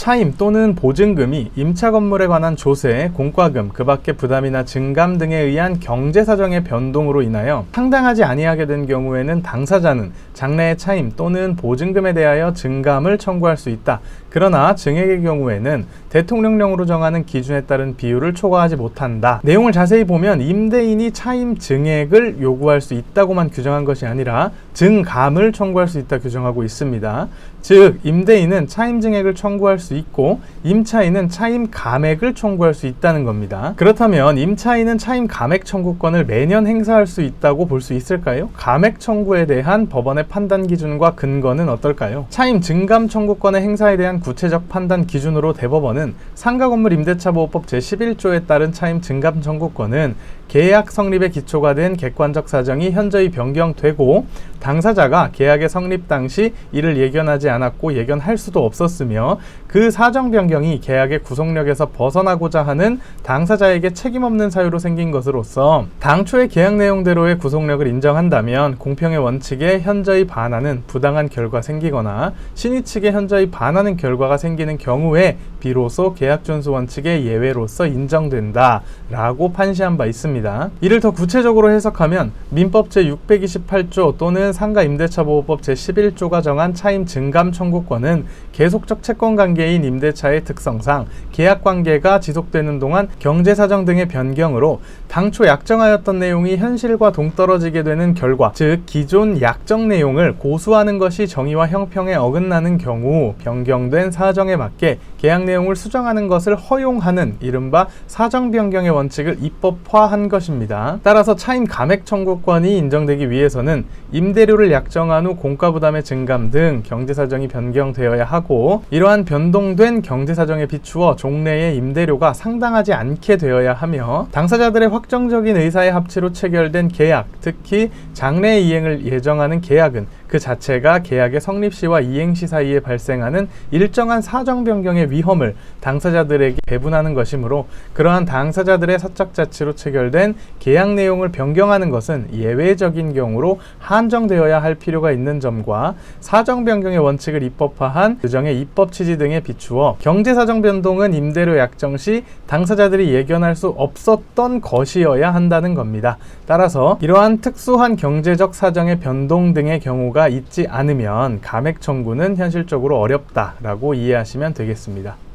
차임 또는 보증금이 임차 건물에 관한 조세, 공과금, 그 밖의 부담이나 증감 등에 의한 경제사정의 변동으로 인하여 상당하지 아니하게 된 경우에는 당사자는 장래의 차임 또는 보증금에 대하여 증감을 청구할 수 있다. 그러나 증액의 경우에는 대통령령으로 정하는 기준에 따른 비율을 초과하지 못한다. 내용을 자세히 보면 임대인이 차임 증액을 요구할 수 있다고만 규정한 것이 아니라 증감을 청구할 수 있다 규정하고 있습니다. 즉 임대인은 차임 증액을 청구할 수 있고 임차인은 차임 감액을 청구할 수 있다는 겁니다. 그렇다면 임차인은 차임 감액 청구권을 매년 행사할 수 있다고 볼 수 있을까요? 감액 청구에 대한 법원의 판단 기준과 근거는 어떨까요? 차임 증감 청구권의 행사에 대한 구체적 판단 기준으로 대법원은 상가건물 임대차 보호법 제11조에 따른 차임 증감 청구권은 계약 성립의 기초가 된 객관적 사정이 현저히 변경되고 당사자가 계약의 성립 당시 이를 예견하지 않았고 예견할 수도 없었으며 그 사정 변경이 계약의 구속력에서 벗어나고자 하는 당사자에게 책임 없는 사유로 생긴 것으로서 당초의 계약 내용대로의 구속력을 인정한다면 공평의 원칙에 현저히 반하는 부당한 결과 생기거나 신의 측에 현저히 반하는 결과가 생기는 경우에 비로소 계약 준수 원칙의 예외로서 인정된다 라고 판시한 바 있습니다. 이를 더 구체적으로 해석하면 민법 제628조 또는 상가임대차보호법 제11조가 정한 차임 증감 청구권은 계속적 채권관계인 임대차의 특성상 계약관계가 지속되는 동안 경제사정 등의 변경으로 당초 약정하였던 내용이 현실과 동떨어지게 되는 결과, 즉 기존 약정 내용을 고수하는 것이 정의와 형평에 어긋나는 경우 변경된 사정에 맞게 계약 내용을 수정하는 것을 허용하는 이른바 사정 변경의 원칙을 입법화한 것입니다. 따라서 차임 감액 청구권이 인정되기 위해서는 임대료를 약정한 후 공과부담의 증감 등 경제사정이 변경되어야 하고 이러한 변동된 경제사정에 비추어 종래의 임대료가 상당하지 않게 되어야 하며 당사자들의 확정적인 의사의 합치로 체결된 계약, 특히 장래 이행을 예정하는 계약은 그 자체가 계약의 성립시와 이행시 사이에 발생하는 일정한 사정 변경의 위험을 당사자들에게 배분하는 것이므로 그러한 당사자들의 사적 자치로 체결된 계약 내용을 변경하는 것은 예외적인 경우로 한정되어야 할 필요가 있는 점과 사정 변경의 원칙을 입법화한 규정의 입법 취지 등에 비추어 경제사정 변동은 임대료 약정 시 당사자들이 예견할 수 없었던 것이어야 한다는 겁니다. 따라서 이러한 특수한 경제적 사정의 변동 등의 경우가 있지 않으면 감액 청구는 현실적으로 어렵다라고 이해하시면 되겠습니다.